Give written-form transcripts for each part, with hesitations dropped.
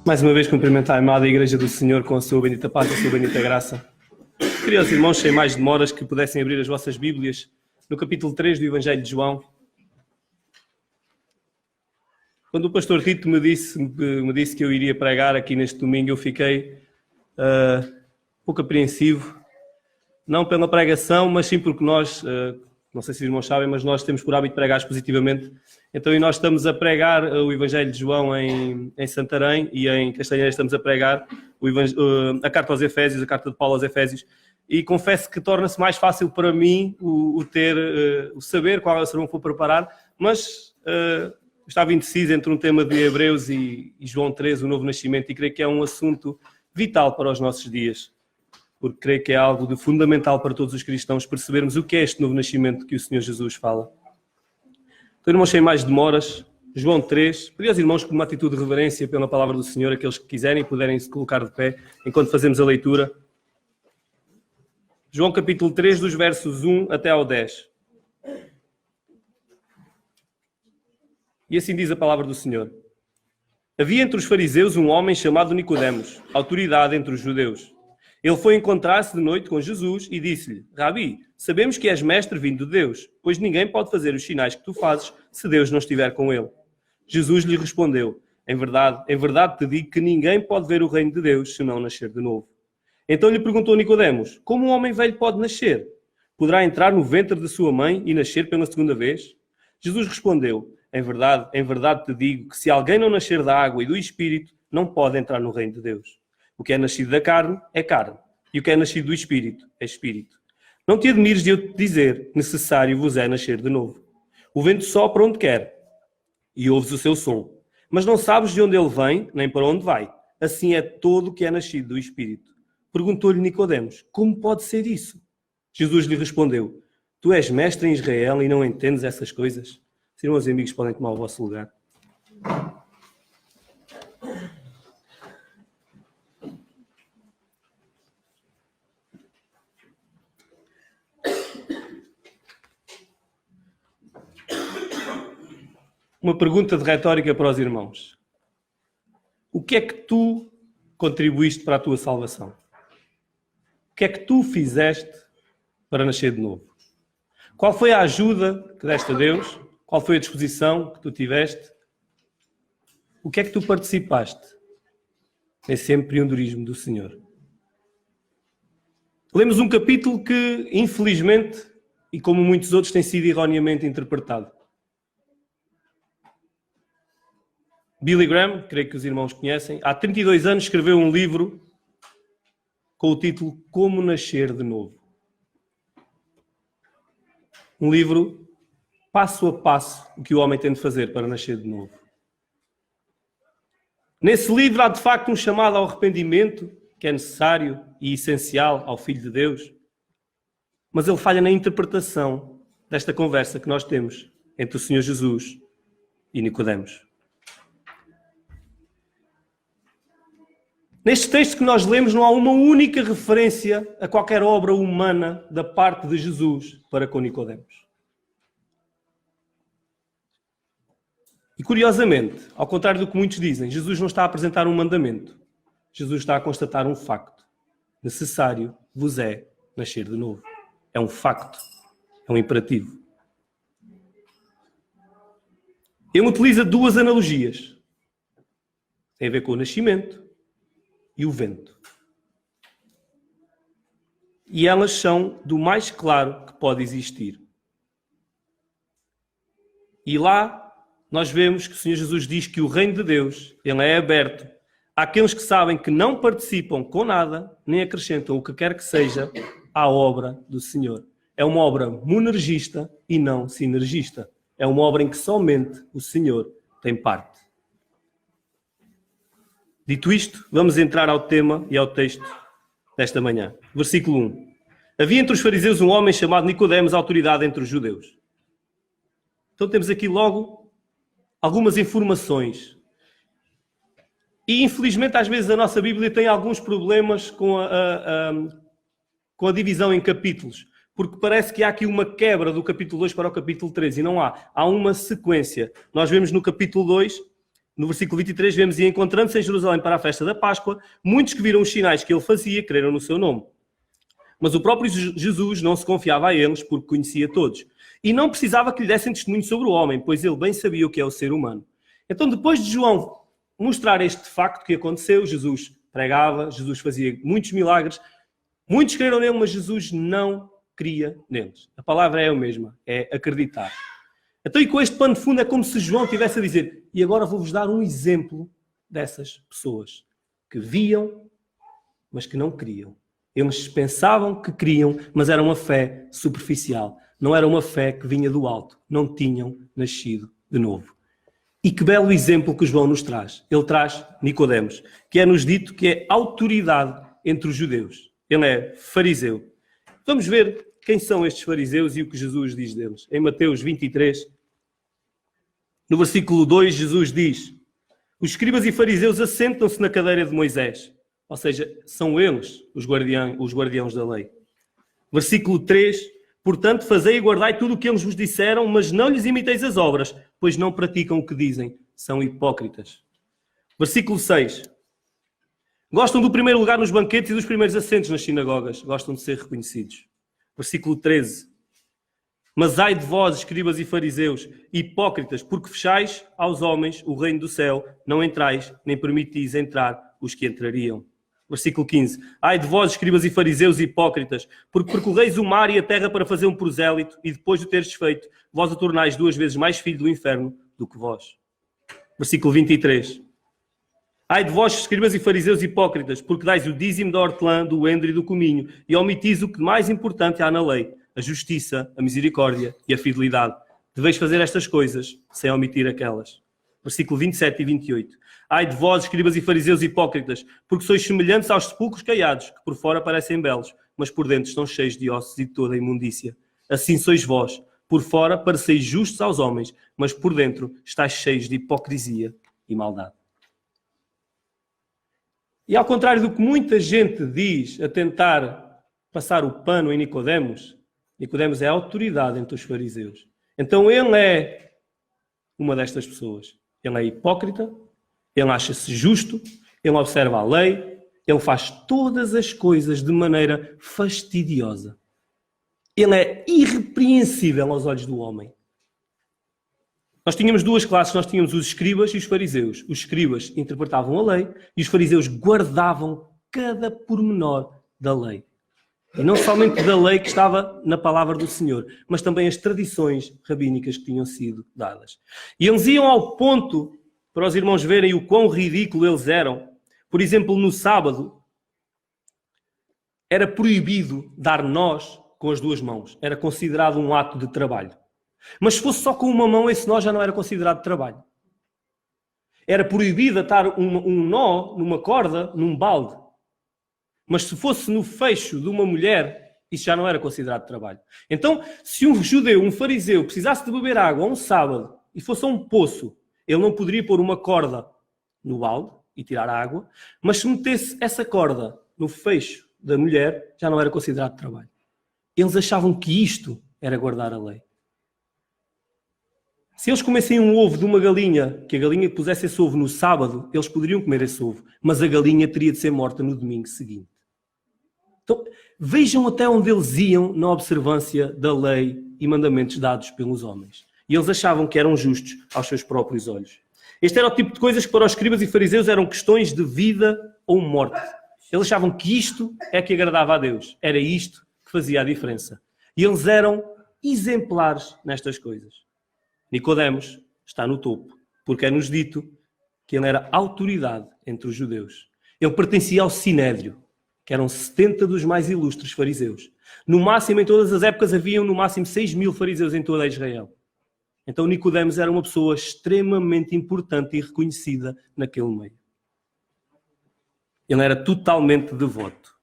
Mais uma vez cumprimentar a amada Igreja do Senhor com a sua bendita paz e a sua bendita graça. Queria aos irmãos, sem mais demoras, que pudessem abrir as vossas Bíblias no capítulo 3 do Evangelho de João. Quando o pastor Rito me disse que eu iria pregar aqui neste domingo, eu fiquei um pouco apreensivo. Não pela pregação, mas sim porque nós, não sei se os irmãos sabem, mas nós temos por hábito pregar expositivamente. Então, nós estamos a pregar o Evangelho de João em Santarém e em Castanheira estamos a pregar a carta aos Efésios, a carta de Paulo aos Efésios. E confesso que torna-se mais fácil para mim o saber qual é o sermão que vou preparar, mas estava indeciso entre um tema de Hebreus e João 13, o novo nascimento, e creio que é um assunto vital para os nossos dias, porque creio que é algo de fundamental para todos os cristãos percebermos o que é este novo nascimento que o Senhor Jesus fala. Então, irmãos, sem mais demoras, João 3, pedi aos irmãos com uma atitude de reverência pela palavra do Senhor, aqueles que quiserem puderem se colocar de pé enquanto fazemos a leitura. João capítulo 3, dos versos 1 até ao 10. E assim diz a palavra do Senhor. Havia entre os fariseus um homem chamado Nicodemos, autoridade entre os judeus. Ele foi encontrar-se de noite com Jesus e disse-lhe: Rabi, sabemos que és mestre vindo de Deus, pois ninguém pode fazer os sinais que tu fazes se Deus não estiver com ele. Jesus lhe respondeu: em verdade te digo que ninguém pode ver o reino de Deus se não nascer de novo. Então lhe perguntou Nicodemos: como um homem velho pode nascer? Poderá entrar no ventre de sua mãe e nascer pela segunda vez? Jesus respondeu: em verdade te digo que se alguém não nascer da água e do Espírito, não pode entrar no reino de Deus. O que é nascido da carne é carne, e o que é nascido do Espírito é Espírito. Não te admires de eu te dizer, necessário vos é nascer de novo. O vento sopra onde quer, e ouves o seu som, mas não sabes de onde ele vem, nem para onde vai. Assim é todo o que é nascido do Espírito. Perguntou-lhe Nicodemos: como pode ser isso? Jesus lhe respondeu: tu és mestre em Israel e não entendes essas coisas? Os irmãos e amigos podem tomar o vosso lugar. Uma pergunta de retórica para os irmãos. O que é que tu contribuíste para a tua salvação? O que é que tu fizeste para nascer de novo? Qual foi a ajuda que deste a Deus? Qual foi a disposição que tu tiveste? O que é que tu participaste nesse empreendedorismo do Senhor? Lemos um capítulo que, infelizmente, e como muitos outros, tem sido erroneamente interpretado. Billy Graham, creio que os irmãos conhecem, há 32 anos escreveu um livro com o título Como Nascer de Novo. Um livro passo a passo o que o homem tem de fazer para nascer de novo. Nesse livro há de facto um chamado ao arrependimento que é necessário e essencial ao Filho de Deus, mas ele falha na interpretação desta conversa que nós temos entre o Senhor Jesus e Nicodemos. Neste texto que nós lemos não há uma única referência a qualquer obra humana da parte de Jesus para com Nicodemos. E curiosamente, ao contrário do que muitos dizem, Jesus não está a apresentar um mandamento. Jesus está a constatar um facto. Necessário vos é nascer de novo. É um facto. É um imperativo. Ele utiliza duas analogias. Tem a ver com o nascimento e o vento. E elas são do mais claro que pode existir. E lá nós vemos que o Senhor Jesus diz que o reino de Deus ele é aberto àqueles que sabem que não participam com nada, nem acrescentam o que quer que seja à obra do Senhor. É uma obra monergista e não sinergista. É uma obra em que somente o Senhor tem parte. Dito isto, vamos entrar ao tema e ao texto desta manhã. Versículo 1. Havia entre os fariseus um homem chamado Nicodemos, autoridade entre os judeus. Então temos aqui logo algumas informações. E infelizmente às vezes a nossa Bíblia tem alguns problemas com a divisão em capítulos. Porque parece que há aqui uma quebra do capítulo 2 para o capítulo 3 e não há. Há uma sequência. Nós vemos no capítulo 2 No versículo 23 vemos: e encontrando-se em Jerusalém para a festa da Páscoa, muitos que viram os sinais que ele fazia creram no seu nome. Mas o próprio Jesus não se confiava a eles, porque conhecia todos. E não precisava que lhe dessem testemunho sobre o homem, pois ele bem sabia o que é o ser humano. Então, depois de João mostrar este facto que aconteceu, Jesus pregava, Jesus fazia muitos milagres, muitos creram nele, mas Jesus não cria neles. A palavra é a mesma, é acreditar. Então, e com este pano de fundo, é como se João estivesse a dizer: e agora vou-vos dar um exemplo dessas pessoas que viam, mas que não criam. Eles pensavam que criam, mas era uma fé superficial. Não era uma fé que vinha do alto. Não tinham nascido de novo. E que belo exemplo que João nos traz. Ele traz Nicodemos, que é-nos dito que é autoridade entre os judeus. Ele é fariseu. Vamos ver quem são estes fariseus e o que Jesus diz deles. Em Mateus 23, no versículo 2, Jesus diz: os escribas e fariseus assentam-se na cadeira de Moisés. Ou seja, são eles os guardiões da lei. Versículo 3, portanto, fazei e guardai tudo o que eles vos disseram, mas não lhes imiteis as obras, pois não praticam o que dizem, são hipócritas. Versículo 6, gostam do primeiro lugar nos banquetes e dos primeiros assentos nas sinagogas, gostam de ser reconhecidos. Versículo 13, mas ai de vós, escribas e fariseus, hipócritas, porque fechais aos homens o reino do céu, não entrais, nem permitis entrar os que entrariam. Versículo 15. Ai de vós, escribas e fariseus hipócritas, porque percorreis o mar e a terra para fazer um prosélito, e depois de o teres feito, vós o tornais 2 vezes mais filho do inferno do que vós. Versículo 23. Ai de vós, escribas e fariseus hipócritas, porque dais o dízimo da hortelã, do endro e do cominho, e omitis o que mais importante há na lei, a justiça, a misericórdia e a fidelidade. Deveis fazer estas coisas, sem omitir aquelas. Versículo 27 e 28. Ai de vós, escribas e fariseus hipócritas, porque sois semelhantes aos sepulcros caiados, que por fora parecem belos, mas por dentro estão cheios de ossos e de toda a imundícia. Assim sois vós, por fora pareceis justos aos homens, mas por dentro estáis cheios de hipocrisia e maldade. E ao contrário do que muita gente diz a tentar passar o pano em Nicodemos, Nicodemos é a autoridade entre os fariseus. Então ele é uma destas pessoas. Ele é hipócrita, ele acha-se justo, ele observa a lei, ele faz todas as coisas de maneira fastidiosa. Ele é irrepreensível aos olhos do homem. Nós tínhamos duas classes, nós tínhamos os escribas e os fariseus. Os escribas interpretavam a lei e os fariseus guardavam cada pormenor da lei. E não somente da lei que estava na palavra do Senhor, mas também as tradições rabínicas que tinham sido dadas. E eles iam ao ponto, para os irmãos verem o quão ridículo eles eram. Por exemplo, no sábado, era proibido dar nós com as duas mãos. Era considerado um ato de trabalho. Mas se fosse só com uma mão, esse nó já não era considerado trabalho. Era proibido atar um nó numa corda, num balde. Mas se fosse no fecho de uma mulher, isso já não era considerado trabalho. Então, se um judeu, um fariseu, precisasse de beber água um sábado e fosse a um poço, ele não poderia pôr uma corda no balde e tirar a água, mas se metesse essa corda no fecho da mulher, já não era considerado trabalho. Eles achavam que isto era guardar a lei. Se eles comessem um ovo de uma galinha, que a galinha pusesse esse ovo no sábado, eles poderiam comer esse ovo, mas a galinha teria de ser morta no domingo seguinte. Então, vejam até onde eles iam na observância da lei e mandamentos dados pelos homens. E eles achavam que eram justos aos seus próprios olhos. Este era o tipo de coisas que para os escribas e fariseus eram questões de vida ou morte. Eles achavam que isto é que agradava a Deus. Era isto que fazia a diferença. E eles eram exemplares nestas coisas. Nicodemos está no topo, porque é-nos dito que ele era autoridade entre os judeus. Ele pertencia ao Sinédrio, que eram 70 dos mais ilustres fariseus. No máximo, em todas as épocas, haviam no máximo 6.000 fariseus em toda Israel. Então Nicodemos era uma pessoa extremamente importante e reconhecida naquele meio. Ele era totalmente devoto.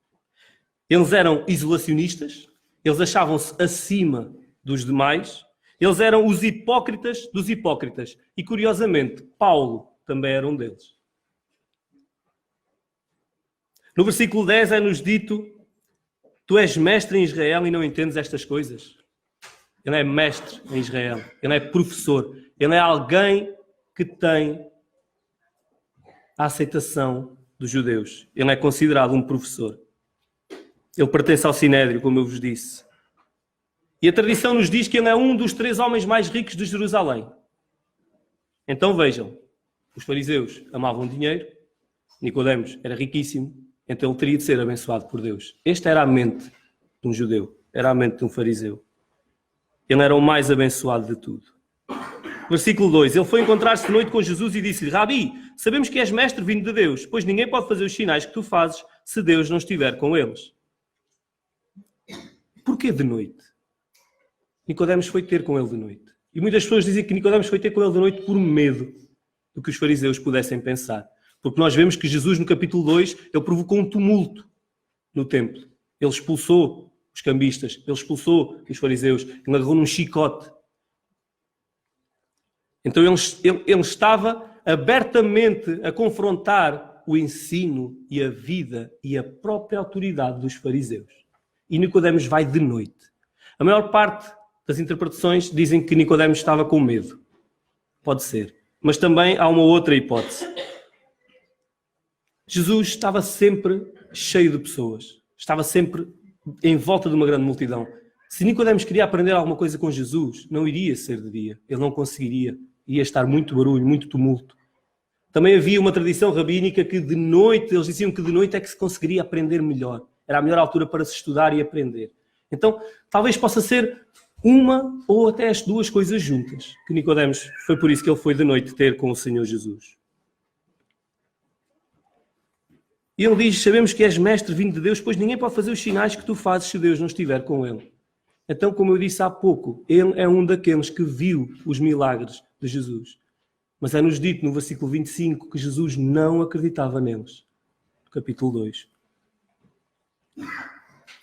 Eles eram isolacionistas, eles achavam-se acima dos demais, eles eram os hipócritas dos hipócritas. E, curiosamente, Paulo também era um deles. No versículo 10 é-nos dito: tu és mestre em Israel e não entendes estas coisas. Ele é mestre em Israel. Ele é professor. Ele é alguém que tem a aceitação dos judeus. Ele é considerado um professor. Ele pertence ao Sinédrio, como eu vos disse. E a tradição nos diz que ele é um dos 3 homens mais ricos de Jerusalém. Então vejam, os fariseus amavam dinheiro, Nicodemos era riquíssimo, então ele teria de ser abençoado por Deus. Esta era a mente de um judeu, era a mente de um fariseu. Ele era o mais abençoado de tudo. Versículo 2. Ele foi encontrar-se de noite com Jesus e disse-lhe: Rabi, sabemos que és mestre vindo de Deus, pois ninguém pode fazer os sinais que tu fazes se Deus não estiver com eles. Porquê de noite? Nicodemos foi ter com ele de noite. E muitas pessoas dizem que Nicodemos foi ter com ele de noite por medo do que os fariseus pudessem pensar. Porque nós vemos que Jesus, no capítulo 2, ele provocou um tumulto no templo. Ele expulsou os cambistas, ele expulsou os fariseus, ele agarrou num chicote. Então ele estava abertamente a confrontar o ensino e a vida e a própria autoridade dos fariseus. E Nicodemos vai de noite. A maior parte das interpretações dizem que Nicodemos estava com medo. Pode ser. Mas também há uma outra hipótese. Jesus estava sempre cheio de pessoas. Estava sempre em volta de uma grande multidão. Se Nicodemos queria aprender alguma coisa com Jesus, não iria ser de dia. Ele não conseguiria. Ia estar muito barulho, muito tumulto. Também havia uma tradição rabínica que de noite, eles diziam que de noite é que se conseguiria aprender melhor. Era a melhor altura para se estudar e aprender. Então, talvez possa ser uma ou até as 2 coisas juntas. Que Nicodemos, foi por isso que ele foi de noite ter com o Senhor Jesus. E ele diz: sabemos que és mestre vindo de Deus, pois ninguém pode fazer os sinais que tu fazes se Deus não estiver com ele. Então, como eu disse há pouco, ele é um daqueles que viu os milagres de Jesus. Mas é-nos dito no versículo 25 que Jesus não acreditava neles. Capítulo 2.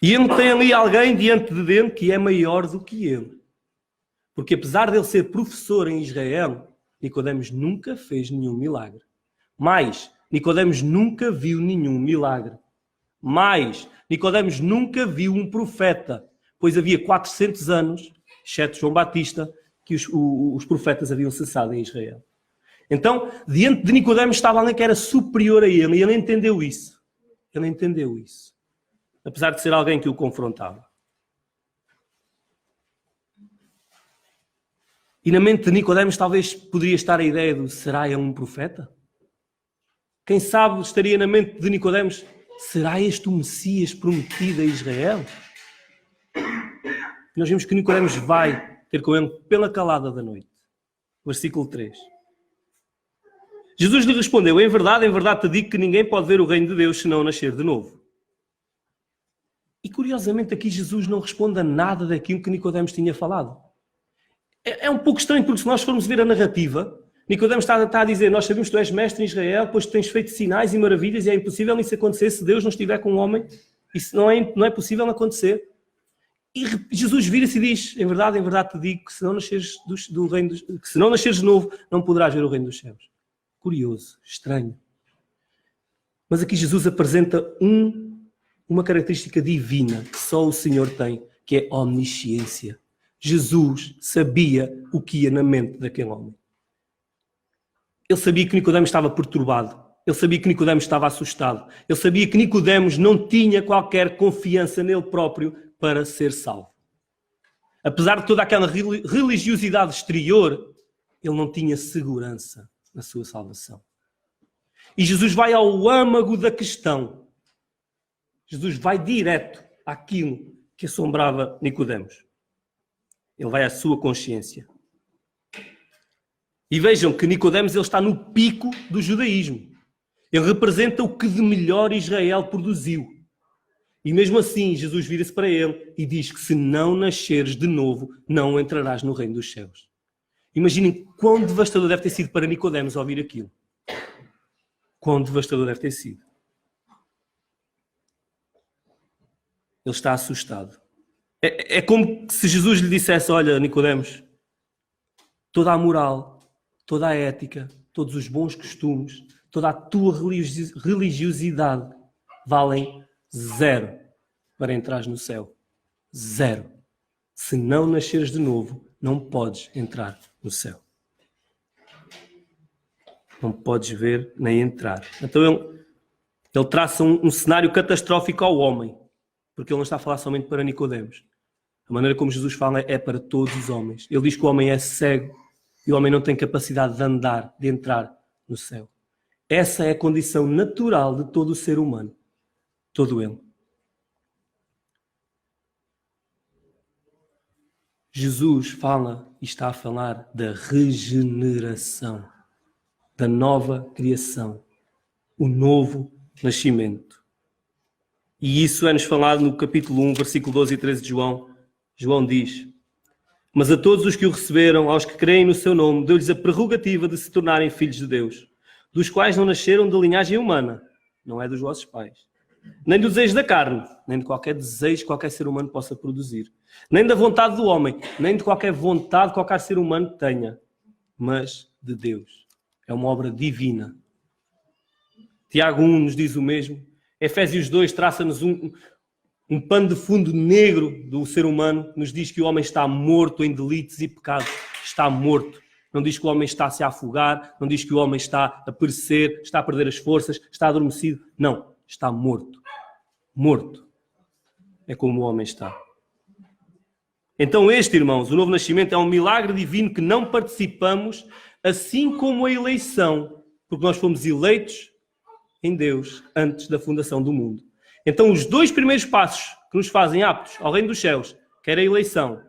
E ele tem ali alguém diante de dele que é maior do que ele. Porque apesar de ele ser professor em Israel, Nicodemos nunca fez nenhum milagre. Mais, Nicodemos nunca viu nenhum milagre. Mais, Nicodemos nunca viu um profeta. Pois havia 400 anos, exceto João Batista, que os profetas haviam cessado em Israel. Então, diante de Nicodemos estava alguém que era superior a ele, e ele entendeu isso. Ele entendeu isso. Apesar de ser alguém que o confrontava. E na mente de Nicodemos talvez poderia estar a ideia de: será ele um profeta? Quem sabe estaria na mente de Nicodemos: será este o Messias prometido a Israel? Nós vimos que Nicodemos vai ter com ele pela calada da noite. Versículo 3. Jesus lhe respondeu: em verdade te digo que ninguém pode ver o reino de Deus se não nascer de novo. E curiosamente aqui Jesus não responde a nada daquilo que Nicodemos tinha falado. É um pouco estranho, porque se nós formos ver a narrativa, Nicodemos está a dizer: nós sabemos que tu és mestre em Israel, pois tens feito sinais e maravilhas e é impossível isso acontecer se Deus não estiver com o homem. Isso não é possível acontecer. E Jesus vira-se e diz: em verdade te digo que se não nasceres que se não nasceres de novo, não poderás ver o reino dos céus. Curioso, estranho. Mas aqui Jesus apresenta uma característica divina que só o Senhor tem, que é omnisciência. Jesus sabia o que ia na mente daquele homem. Ele sabia que Nicodemos estava perturbado. Ele sabia que Nicodemos estava assustado. Ele sabia que Nicodemos não tinha qualquer confiança nele próprio para ser salvo. Apesar de toda aquela religiosidade exterior, ele não tinha segurança na sua salvação. E Jesus vai ao âmago da questão. Jesus vai direto àquilo que assombrava Nicodemos. Ele vai à sua consciência. E vejam que Nicodemos ele está no pico do judaísmo. Ele representa o que de melhor Israel produziu. E mesmo assim, Jesus vira-se para ele e diz que se não nasceres de novo, não entrarás no reino dos céus. Imaginem quão devastador deve ter sido para Nicodemos ouvir aquilo. Quão devastador deve ter sido. Ele está assustado. É como se Jesus lhe dissesse: olha, Nicodemos, toda a moral, toda a ética, todos os bons costumes, toda a tua religiosidade valem 0 para entrares no céu. 0. Se não nasceres de novo, não podes entrar no céu. não podes ver nem entrar. Então ele traça um cenário catastrófico ao homem, porque ele não está a falar somente para Nicodemos. A maneira como Jesus fala é para todos os homens. Ele diz que o homem é cego e o homem não tem capacidade de andar, de entrar no céu. Essa é a condição natural de todo o ser humano. Todo ele. Jesus fala e está a falar da regeneração, da nova criação, o novo nascimento. E isso é-nos falado no capítulo 1, versículo 12 e 13 de João. João diz: mas a todos os que o receberam, aos que creem no seu nome, deu-lhes a prerrogativa de se tornarem filhos de Deus, dos quais não nasceram de linhagem humana, não é dos vossos pais, nem do desejo da carne, nem de qualquer desejo que qualquer ser humano possa produzir, nem da vontade do homem, nem de qualquer vontade que qualquer ser humano tenha, mas de Deus. É uma obra divina. Tiago 1 nos diz o mesmo. Efésios 2 traça-nos um pano de fundo negro do ser humano, nos diz que o homem está morto em delitos e pecados. Está morto. Não diz que o homem está a se afogar, não diz que o homem está a perecer, está a perder as forças, está adormecido. Não, está morto. Morto. É como o homem está. Então este, irmãos, o novo nascimento é um milagre divino que não participamos, assim como a eleição, porque nós fomos eleitos em Deus antes da fundação do mundo. Então os dois primeiros passos que nos fazem aptos ao reino dos céus, quer a eleição,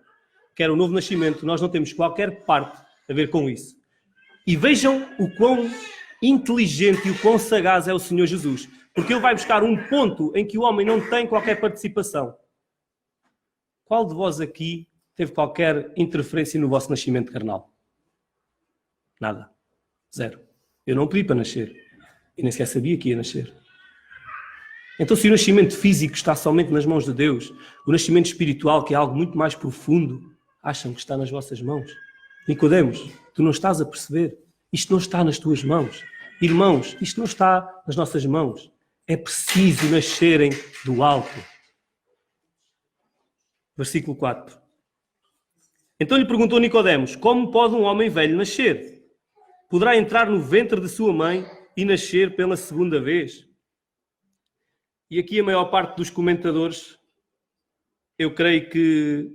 quer o novo nascimento, nós não temos qualquer parte a ver com isso. E vejam o quão inteligente e o quão sagaz é o Senhor Jesus, porque Ele vai buscar um ponto em que o homem não tem qualquer participação. Qual de vós aqui teve qualquer interferência no vosso nascimento carnal? Nada. Zero. Eu não pedi para nascer. E nem sequer sabia que ia nascer. Então, se o nascimento físico está somente nas mãos de Deus, o nascimento espiritual, que é algo muito mais profundo, acham que está nas vossas mãos. Nicodemos, tu não estás a perceber. Isto não está nas tuas mãos. Irmãos, isto não está nas nossas mãos. É preciso nascerem do alto. Versículo 4. Então lhe perguntou Nicodemos: como pode um homem velho nascer? Poderá entrar no ventre de sua mãe e nascer pela segunda vez? E aqui a maior parte dos comentadores, eu creio que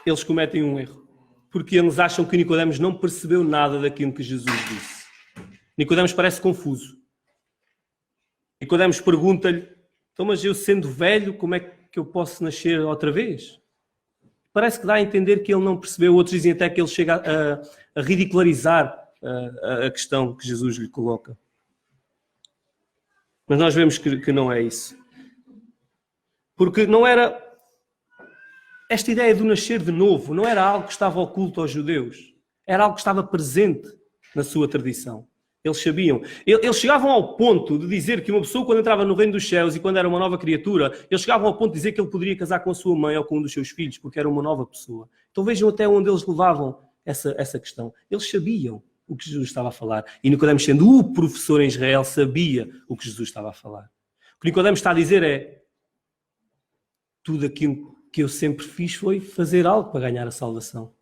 eles cometem um erro. Porque eles acham que Nicodemos não percebeu nada daquilo que Jesus disse. Nicodemos parece confuso. Nicodemos pergunta-lhe: então, mas eu sendo velho, como é que eu posso nascer outra vez? Parece que dá a entender que ele não percebeu. Outros dizem até que ele chega a ridicularizar a questão que Jesus lhe coloca. Mas nós vemos que não é isso. Porque não era... Esta ideia do nascer de novo não era algo que estava oculto aos judeus. Era algo que estava presente na sua tradição. Eles sabiam. Eles chegavam ao ponto de dizer que uma pessoa, quando entrava no reino dos céus e quando era uma nova criatura, eles chegavam ao ponto de dizer que ele poderia casar com a sua mãe ou com um dos seus filhos, porque era uma nova pessoa. Então vejam até onde eles levavam essa questão. Eles sabiam o que Jesus estava a falar. E Nicodemos, sendo o professor em Israel, sabia o que Jesus estava a falar. O que Nicodemos está a dizer é: tudo aquilo que eu sempre fiz foi fazer algo para ganhar a salvação.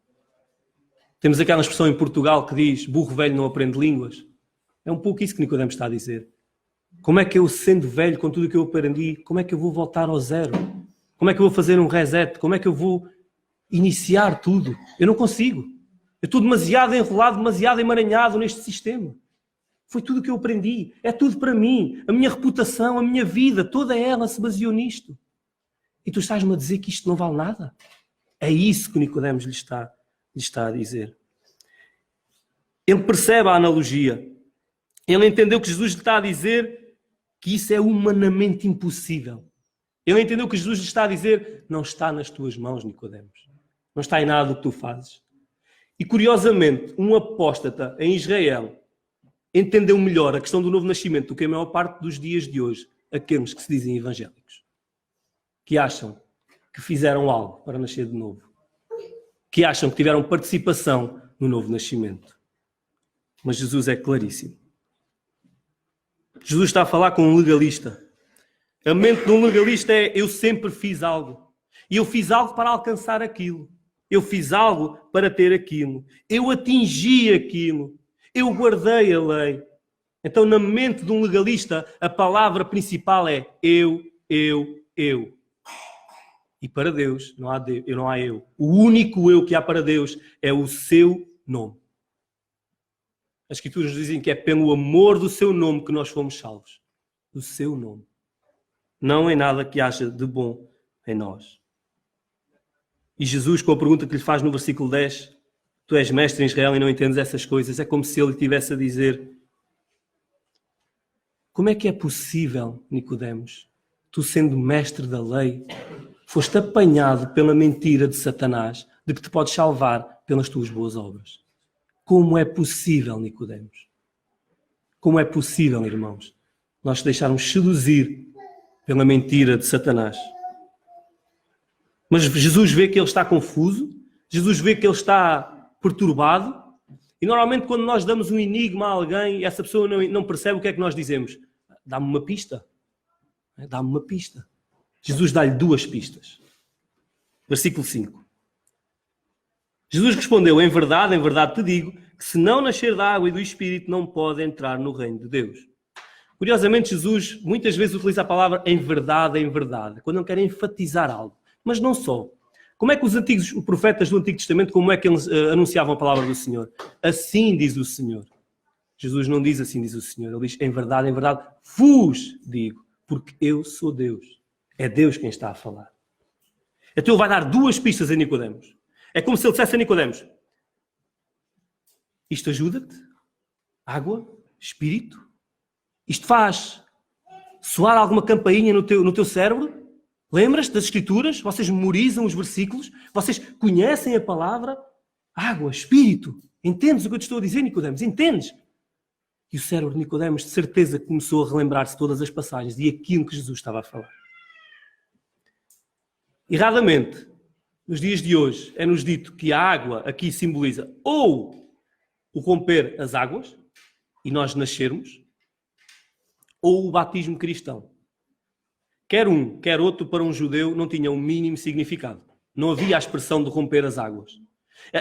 Temos aquela expressão em Portugal que diz: burro velho não aprende línguas. É um pouco isso que Nicodemos está a dizer. Como é que eu, sendo velho, com tudo o que eu aprendi, como é que eu vou voltar ao zero? Como é que eu vou fazer um reset? Como é que eu vou iniciar tudo? Eu não consigo. Eu estou demasiado enrolado, demasiado emaranhado neste sistema. Foi tudo o que eu aprendi. É tudo para mim. A minha reputação, a minha vida, toda ela se baseou nisto. E tu estás-me a dizer que isto não vale nada? É isso que Nicodemos lhe está a dizer. Ele percebe a analogia. Ele entendeu que Jesus lhe está a dizer que isso é humanamente impossível. Ele entendeu que Jesus lhe está a dizer: não está nas tuas mãos, Nicodemos. Não está em nada do que tu fazes. E curiosamente, um apóstata em Israel entendeu melhor a questão do novo nascimento do que a maior parte dos dias de hoje, aqueles que se dizem evangélicos, que acham que fizeram algo para nascer de novo, que acham que tiveram participação no novo nascimento. Mas Jesus é claríssimo. Jesus está a falar com um legalista. A mente de um legalista é: eu sempre fiz algo. E eu fiz algo para alcançar aquilo. Eu fiz algo para ter aquilo. Eu atingi aquilo. Eu guardei a lei. Então, na mente de um legalista, a palavra principal é eu. E para Deus não há eu. O único eu que há para Deus é o seu nome. As Escrituras dizem que é pelo amor do seu nome que nós fomos salvos. Do seu nome. Não em nada que haja de bom em nós. E Jesus, com a pergunta que lhe faz no versículo 10, tu és mestre em Israel e não entendes essas coisas, é como se ele estivesse a dizer: como é que é possível, Nicodemos, tu sendo mestre da lei, foste apanhado pela mentira de Satanás de que te podes salvar pelas tuas boas obras? Como é possível, Nicodemos? Como é possível, irmãos, nós deixarmos seduzir pela mentira de Satanás? Mas Jesus vê que ele está confuso, Jesus vê que ele está perturbado, e normalmente quando nós damos um enigma a alguém e essa pessoa não percebe, o que é que nós dizemos? Dá-me uma pista. Dá-me uma pista. Jesus dá-lhe 2 pistas. Versículo 5. Jesus respondeu: em verdade te digo, que se não nascer da água e do Espírito, não pode entrar no reino de Deus. Curiosamente, Jesus muitas vezes utiliza a palavra em verdade, quando ele quer enfatizar algo. Mas não só. Como é que os profetas do Antigo Testamento, como é que eles anunciavam a palavra do Senhor? Assim diz o Senhor. Jesus não diz assim diz o Senhor. Ele diz em verdade vos digo, porque eu sou Deus. É Deus quem está a falar. Então ele vai dar 2 pistas a Nicodemos. É como se ele dissesse a Nicodemos: isto ajuda-te? Água? Espírito? Isto faz soar alguma campainha no teu cérebro? Lembras-te das Escrituras? Vocês memorizam os versículos? Vocês conhecem a palavra? Água, Espírito. Entendes o que eu te estou a dizer, Nicodemos? Entendes? E o cérebro de Nicodemos, de certeza, começou a relembrar-se todas as passagens e aquilo que Jesus estava a falar. Erradamente, nos dias de hoje, é-nos dito que a água aqui simboliza ou o romper as águas e nós nascermos, ou o batismo cristão. Quer um, quer outro, para um judeu, não tinha o mínimo significado. Não havia a expressão de romper as águas.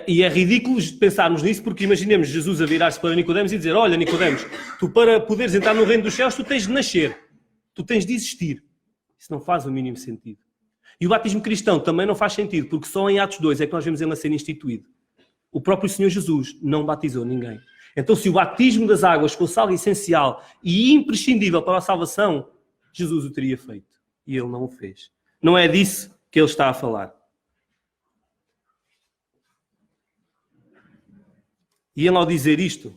E é ridículo pensarmos nisso, porque imaginemos Jesus a virar-se para Nicodemos e dizer: olha, Nicodemos, tu para poderes entrar no reino dos céus, tu tens de nascer. Tu tens de existir. Isso não faz o mínimo sentido. E o batismo cristão também não faz sentido, porque só em Atos 2 é que nós vemos ele a ser instituído. O próprio Senhor Jesus não batizou ninguém. Então, se o batismo das águas fosse algo essencial e imprescindível para a salvação, Jesus o teria feito. E ele não o fez. Não é disso que ele está a falar. E ele, ao dizer isto,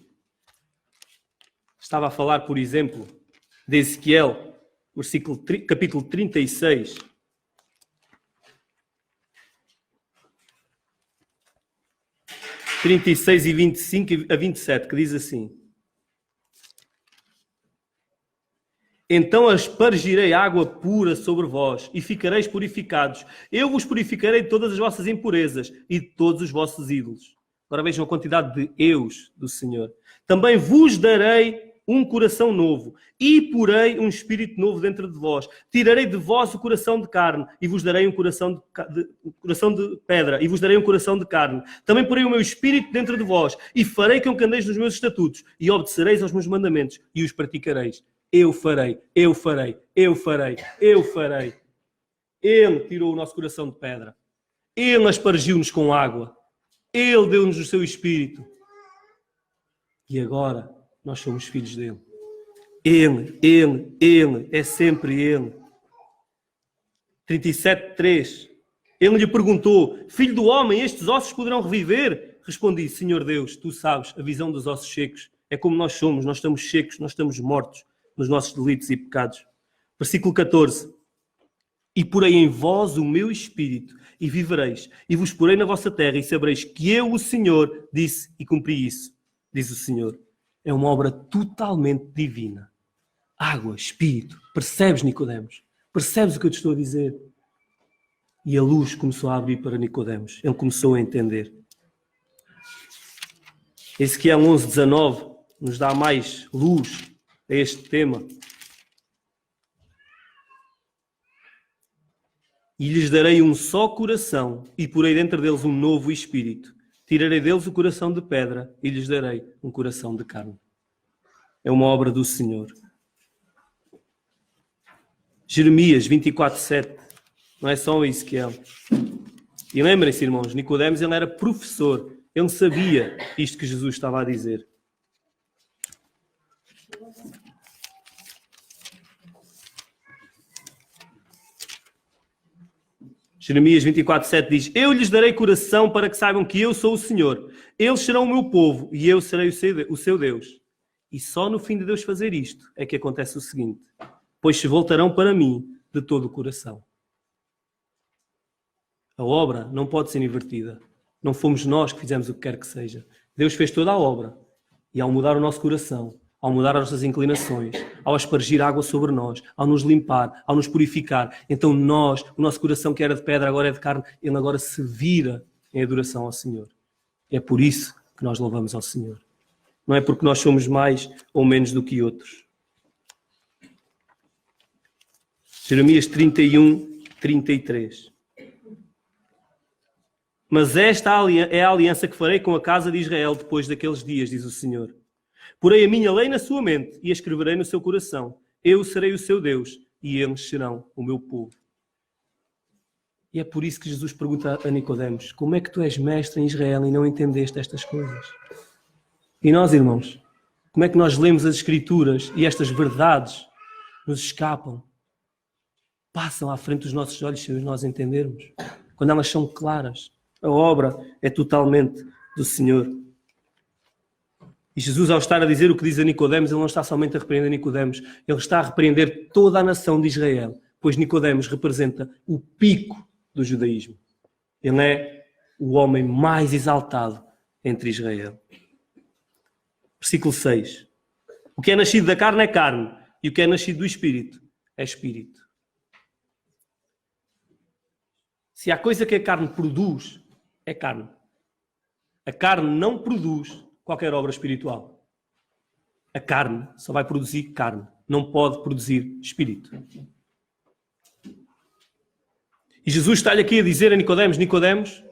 estava a falar, por exemplo, de Ezequiel, capítulo 36. E 25 a 27, que diz assim: então aspergirei água pura sobre vós, e ficareis purificados. Eu vos purificarei de todas as vossas impurezas e de todos os vossos ídolos. Agora vejam a quantidade de eus do Senhor. Também vos darei um coração novo, e porei um espírito novo dentro de vós. Tirarei de vós o coração de carne, e vos darei um coração de pedra, e vos darei um coração de carne. Também porei o meu espírito dentro de vós, e farei com que andeis nos meus estatutos, e obedecereis aos meus mandamentos, e os praticareis. Eu farei. Ele tirou o nosso coração de pedra. Ele aspergiu-nos com água. Ele deu-nos o seu Espírito. E agora nós somos filhos dele. Ele. É sempre ele. 37:3. Ele lhe perguntou: filho do homem, estes ossos poderão reviver? Respondi: Senhor Deus, tu sabes a visão dos ossos secos. É como nós somos. Nós estamos secos, nós estamos mortos nos nossos delitos e pecados. Versículo 14. E porei em vós o meu espírito, e vivereis, e vos porei na vossa terra, e sabereis que eu, o Senhor, disse e cumpri isso, diz o Senhor. É uma obra totalmente divina. Água, espírito. Percebes, Nicodemos? Percebes o que eu te estou a dizer? E a luz começou a abrir para Nicodemos. Ele começou a entender. Ezequiel 11:19 nos dá mais luz a este tema. E lhes darei um só coração, e porei dentro deles um novo espírito. Tirarei deles o coração de pedra e lhes darei um coração de carne. É uma obra do Senhor. Jeremias 24:7. Não é só Ezequiel. E lembrem-se, irmãos, Nicodemos, ele era professor. Ele sabia isto que Jesus estava a dizer. Jeremias 24:7 diz: Eu lhes darei coração para que saibam que eu sou o Senhor. Eles serão o meu povo e eu serei o seu Deus. E só no fim de Deus fazer isto é que acontece o seguinte: pois se voltarão para mim de todo o coração. A obra não pode ser invertida. Não fomos nós que fizemos o que quer que seja. Deus fez toda a obra. E ao mudar o nosso coração, ao mudar as nossas inclinações, ao aspergir água sobre nós, ao nos limpar, ao nos purificar, então nós, o nosso coração que era de pedra, agora é de carne, ele agora se vira em adoração ao Senhor. É por isso que nós louvamos ao Senhor. Não é porque nós somos mais ou menos do que outros. Jeremias 31:33. Mas esta é a aliança que farei com a casa de Israel depois daqueles dias, diz o Senhor. Porei a minha lei na sua mente e a escreverei no seu coração. Eu serei o seu Deus e eles serão o meu povo. E é por isso que Jesus pergunta a Nicodemos: como é que tu és mestre em Israel e não entendeste estas coisas? E nós, irmãos, como é que nós lemos as Escrituras e estas verdades nos escapam? Passam à frente dos nossos olhos sem nós entendermos. Quando elas são claras, a obra é totalmente do Senhor. E Jesus, ao estar a dizer o que diz a Nicodemos, ele não está somente a repreender Nicodemos, ele está a repreender toda a nação de Israel, pois Nicodemos representa o pico do judaísmo. Ele é o homem mais exaltado entre Israel. Versículo 6. O que é nascido da carne é carne, e o que é nascido do Espírito é Espírito. Se há coisa que a carne produz, é carne. A carne não produz qualquer obra espiritual. A carne só vai produzir carne. Não pode produzir espírito. E Jesus está-lhe aqui a dizer a Nicodemos: Nicodemos,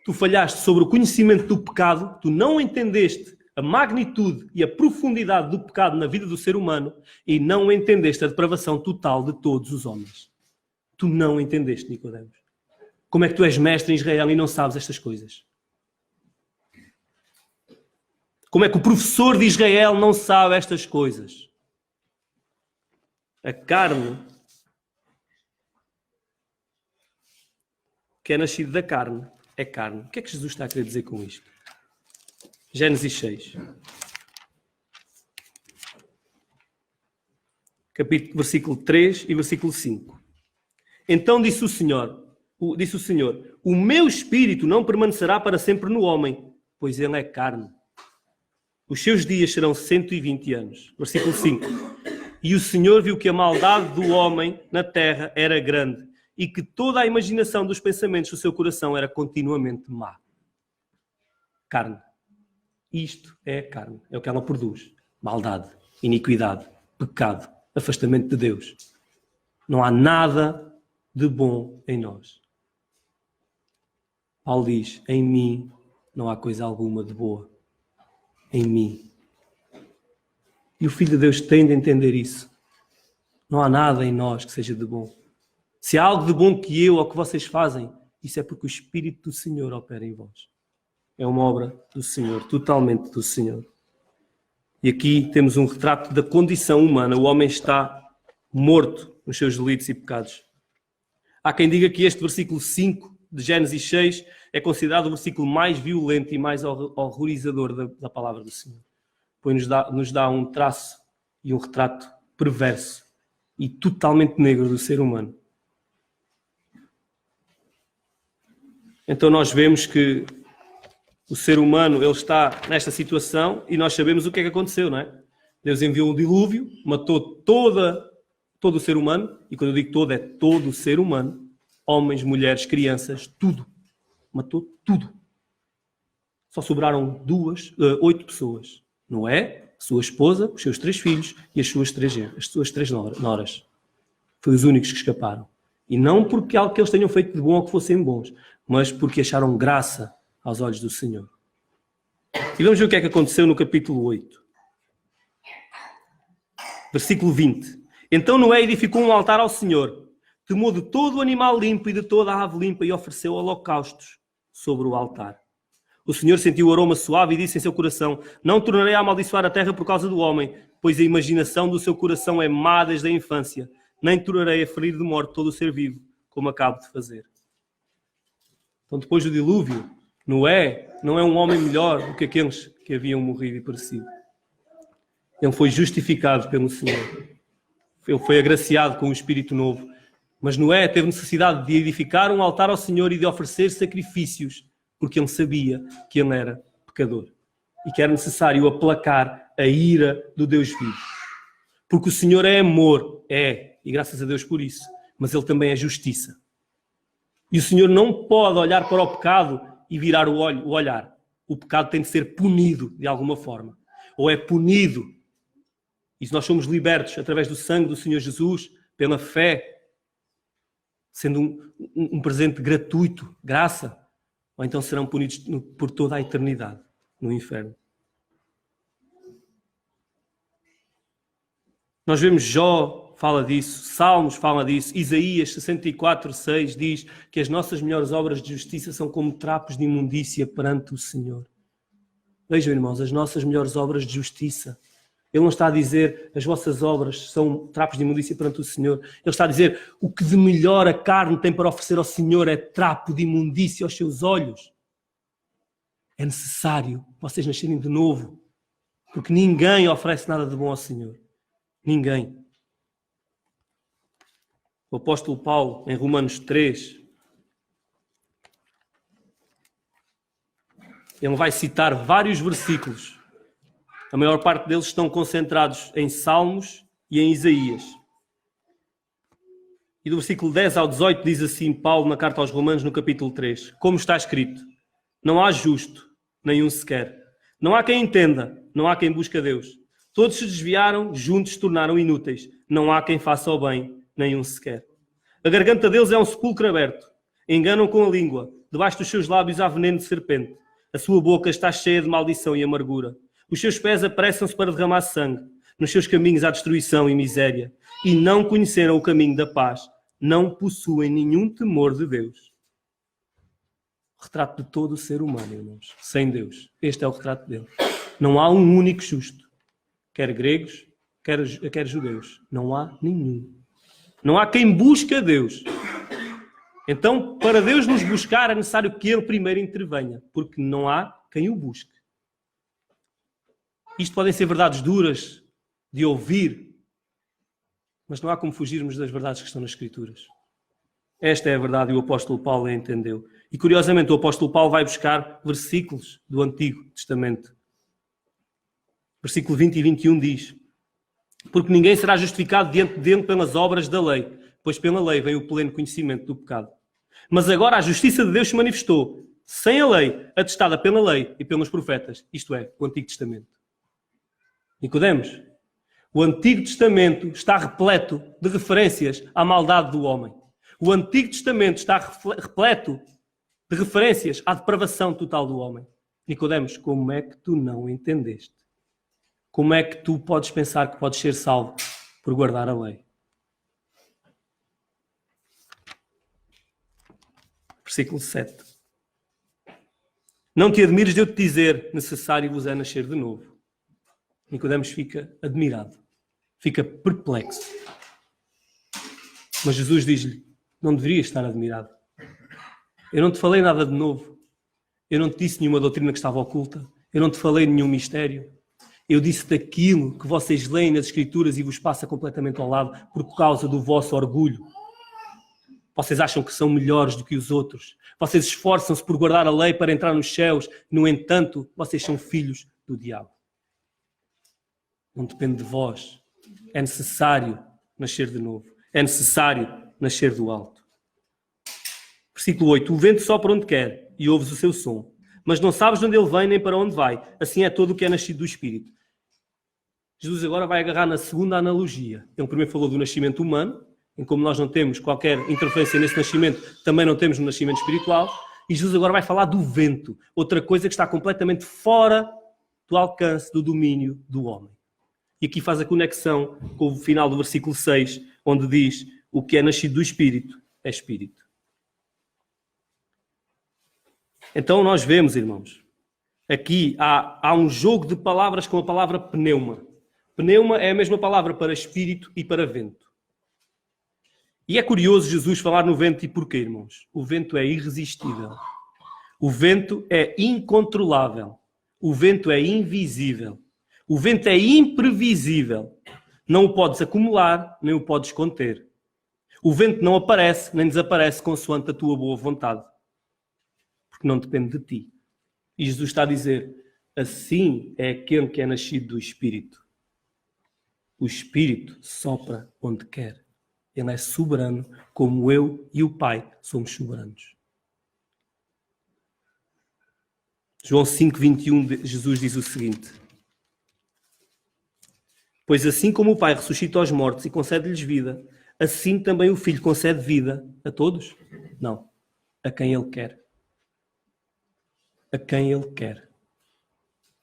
tu falhaste sobre o conhecimento do pecado, tu não entendeste a magnitude e a profundidade do pecado na vida do ser humano e não entendeste a depravação total de todos os homens. Tu não entendeste, Nicodemos. Como é que tu és mestre em Israel e não sabes estas coisas? Como é que o professor de Israel não sabe estas coisas? A carne, que é nascido da carne, é carne. O que é que Jesus está a querer dizer com isto? Gênesis 6. Versículo 3 e versículo 5. Então disse o Senhor, o meu espírito não permanecerá para sempre no homem, pois ele é carne. Os seus dias serão 120 anos. Versículo 5. E o Senhor viu que a maldade do homem na terra era grande e que toda a imaginação dos pensamentos do seu coração era continuamente má. Carne. Isto é a carne. É o que ela produz. Maldade, iniquidade, pecado, afastamento de Deus. Não há nada de bom em nós. Paulo diz: em mim não há coisa alguma de boa. Em mim. E o Filho de Deus tem de entender isso. Não há nada em nós que seja de bom. Se há algo de bom que eu ou que vocês fazem, isso é porque o Espírito do Senhor opera em vós. É uma obra do Senhor, totalmente do Senhor. E aqui temos um retrato da condição humana. O homem está morto nos seus delitos e pecados. Há quem diga que este versículo 5 de Gênesis 6 é considerado o versículo mais violento e mais horrorizador da palavra do Senhor. Pois nos dá um traço e um retrato perverso e totalmente negro do ser humano. Então nós vemos que o ser humano ele está nesta situação e nós sabemos o que é que aconteceu, não é? Deus enviou um dilúvio, matou todo o ser humano, e quando eu digo todo, é todo o ser humano, homens, mulheres, crianças, tudo. Matou tudo. Só sobraram 8 pessoas. Noé, a sua esposa, os seus 3 filhos e as suas 3 noras. Foi os únicos que escaparam. E não porque algo que eles tenham feito de bom ou que fossem bons, mas porque acharam graça aos olhos do Senhor. E vamos ver o que é que aconteceu no capítulo 8. Versículo 20. Então Noé edificou um altar ao Senhor, tomou de todo o animal limpo e de toda a ave limpa e ofereceu holocaustos sobre o altar. O Senhor sentiu o aroma suave e disse em seu coração: não tornarei a amaldiçoar a terra por causa do homem, pois a imaginação do seu coração é má desde a infância. Nem tornarei a ferir de morte todo o ser vivo, como acabo de fazer. Então, depois do dilúvio, Noé não é um homem melhor do que aqueles que haviam morrido e perecido. Ele foi justificado pelo Senhor. Ele foi agraciado com um espírito novo. Mas Noé teve necessidade de edificar um altar ao Senhor e de oferecer sacrifícios, porque ele sabia que ele era pecador e que era necessário aplacar a ira do Deus vivo. Porque o Senhor é amor, e graças a Deus por isso, mas ele também é justiça. E o Senhor não pode olhar para o pecado e virar o olhar. O pecado tem de ser punido de alguma forma. Ou é punido. E se nós somos libertos através do sangue do Senhor Jesus, pela fé, sendo um presente gratuito, graça, ou então serão punidos por toda a eternidade no inferno. Nós vemos Jó fala disso, Salmos fala disso, Isaías 64:6 diz que as nossas melhores obras de justiça são como trapos de imundícia perante o Senhor. Vejam, irmãos, as nossas melhores obras de justiça. Ele não está a dizer as vossas obras são trapos de imundícia perante o Senhor. Ele está a dizer o que de melhor a carne tem para oferecer ao Senhor é trapo de imundícia aos seus olhos. É necessário vocês nascerem de novo, porque ninguém oferece nada de bom ao Senhor. Ninguém. O apóstolo Paulo, em Romanos 3, ele vai citar vários versículos. A maior parte deles estão concentrados em Salmos e em Isaías. E do versículo 10 ao 18 diz assim Paulo na carta aos Romanos, no capítulo 3. Como está escrito: não há justo, nenhum sequer. Não há quem entenda, não há quem busque a Deus. Todos se desviaram, juntos se tornaram inúteis. Não há quem faça o bem, nenhum sequer. A garganta deles é um sepulcro aberto. Enganam com a língua. Debaixo dos seus lábios há veneno de serpente. A sua boca está cheia de maldição e amargura. Os seus pés apressam-se para derramar sangue. Nos seus caminhos há destruição e miséria. E não conheceram o caminho da paz. Não possuem nenhum temor de Deus. O retrato de todo o ser humano, irmãos. Sem Deus. Este é o retrato dele. Não há um único justo. Quer gregos, quer judeus. Não há nenhum. Não há quem busque a Deus. Então, para Deus nos buscar, é necessário que Ele primeiro intervenha. Porque não há quem o busque. Isto podem ser verdades duras de ouvir, mas não há como fugirmos das verdades que estão nas Escrituras. Esta é a verdade e o apóstolo Paulo a entendeu. E curiosamente o apóstolo Paulo vai buscar versículos do Antigo Testamento. Versículo 20 e 21 diz: porque ninguém será justificado diante dele pelas obras da lei, pois pela lei vem o pleno conhecimento do pecado. Mas agora a justiça de Deus se manifestou, sem a lei, atestada pela lei e pelos profetas, isto é, o Antigo Testamento. Nicodemos, o Antigo Testamento está repleto de referências à maldade do homem. O Antigo Testamento está repleto de referências à depravação total do homem. Nicodemos, como é que tu não entendeste? Como é que tu podes pensar que podes ser salvo por guardar a lei? Versículo 7. Não te admires de eu te dizer, necessário vos é nascer de novo. Nicodemos fica admirado, fica perplexo. Mas Jesus diz-lhe: não deverias estar admirado. Eu não te falei nada de novo. Eu não te disse nenhuma doutrina que estava oculta. Eu não te falei nenhum mistério. Eu disse daquilo que vocês leem nas Escrituras e vos passa completamente ao lado por causa do vosso orgulho. Vocês acham que são melhores do que os outros. Vocês esforçam-se por guardar a lei para entrar nos céus. No entanto, vocês são filhos do diabo. Não depende de vós. É necessário nascer de novo. É necessário nascer do alto. Versículo 8. O vento sopra onde quer e ouves o seu som, mas não sabes de onde ele vem nem para onde vai. Assim é todo o que é nascido do Espírito. Jesus agora vai agarrar na segunda analogia. Ele primeiro falou do nascimento humano, em como nós não temos qualquer interferência nesse nascimento, também não temos no nascimento espiritual. E Jesus agora vai falar do vento, outra coisa que está completamente fora do alcance, do domínio do homem. E aqui faz a conexão com o final do versículo 6, onde diz: o que é nascido do Espírito é Espírito. Então nós vemos, irmãos, aqui há um jogo de palavras com a palavra pneuma. Pneuma é a mesma palavra para espírito e para vento. E é curioso Jesus falar no vento. E porquê, irmãos? O vento é irresistível. O vento é incontrolável. O vento é invisível. O vento é imprevisível. Não o podes acumular, nem o podes conter. O vento não aparece, nem desaparece consoante a tua boa vontade. Porque não depende de ti. E Jesus está a dizer: assim é aquele que é nascido do Espírito. O Espírito sopra onde quer. Ele é soberano, como eu e o Pai somos soberanos. João 5:21, Jesus diz o seguinte: pois assim como o Pai ressuscita aos mortos e concede-lhes vida, assim também o Filho concede vida a todos? Não. A quem Ele quer. A quem Ele quer.